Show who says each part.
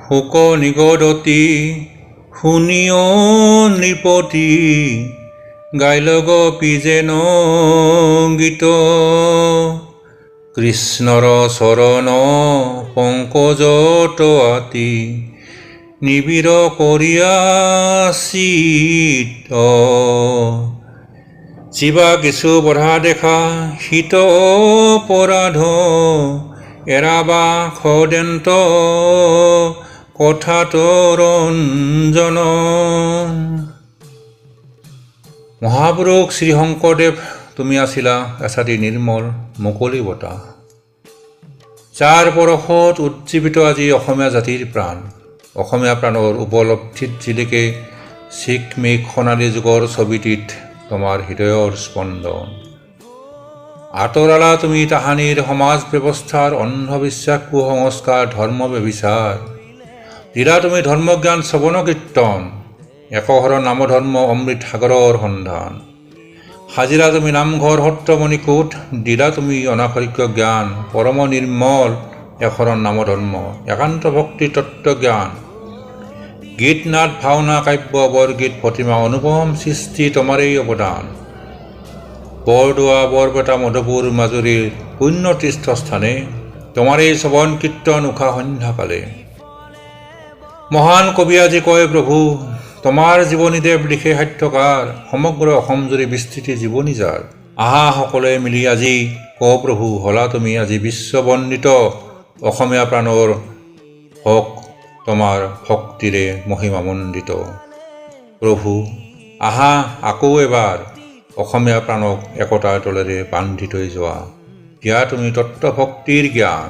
Speaker 1: শোক নিগদতি শুনিও নৃপতি গাইলগ পিজেন গীত কৃষ্ণৰ চৰণ পংকজত আতি নিবিড় কৰিয়া চিত জীৱা কিছু বধা দেখা শীত অপৰাধ এৰাবা খদেন্ত কথাত ৰঞ্জন। মহাপুৰুষ শ্ৰী শংকৰদেৱ তুমি আছিলা এচাটি নিৰ্মল মুকলি বতাহ, যাৰ পৰশত উজ্জীৱিত আজি অসমীয়া জাতিৰ প্ৰাণ। অসমীয়া প্ৰাণৰ উপলব্ধিত জিলিকে চিকমিক সোণালী যুগৰ ছবিটিত তোমাৰ হৃদয়ৰ স্পন্দন। আঁতৰালা তুমি তাহানিৰ সমাজ ব্যৱস্থাৰ অন্ধবিশ্বাস, কুসংস্কাৰ, ধৰ্ম ব্যভিচাৰ। দিলা তুমি ধৰ্মজ্ঞান শ্ৰৱণ কীৰ্তন, একশৰ নামধৰ্ম অমৃত সাগৰৰ সন্ধান। সাজিলা তুমি নামঘৰ সত্ৰমণি কোট, দিলা তুমি অনাসৰিক জ্ঞান, পৰম নিৰ্মল একশৰণ নামধৰ্ম, একান্ত ভক্তি তত্ত্ব জ্ঞান। গীত নাট ভাওনা কাব্য বৰগীত প্ৰতিমা অনুপম সৃষ্টি তোমাৰেই অৱদান। বৰদোৱা বৰপেটা মধুপুৰ মাজুলীৰ পুণ্য তীৰ্থস্থানে তোমাৰেই শ্ৰৱণ কীৰ্তন উষা সন্ধ্যাকালে। মহান কবি আজি কয় প্ৰভু তোমাৰ জীৱনীদেৱ লিখে সাহিত্যকাৰ, সমগ্ৰ অসম জুৰি বিস্তৃতি জীৱনী যাৰ। আহা সকলোৱে মিলি আজি কওঁ প্ৰভু হলা তুমি আজি বিশ্ববন্দিত, অসমীয়া প্ৰাণৰ হওক তোমাৰ ভক্তিৰে মহিমামণ্ডিত। প্ৰভু আহা আকৌ এবাৰ অসমীয়া প্ৰাণক একতাৰ তলেৰে বান্ধি থৈ যোৱা, দিয়া তুমি তত্ত্ব ভক্তিৰ জ্ঞান।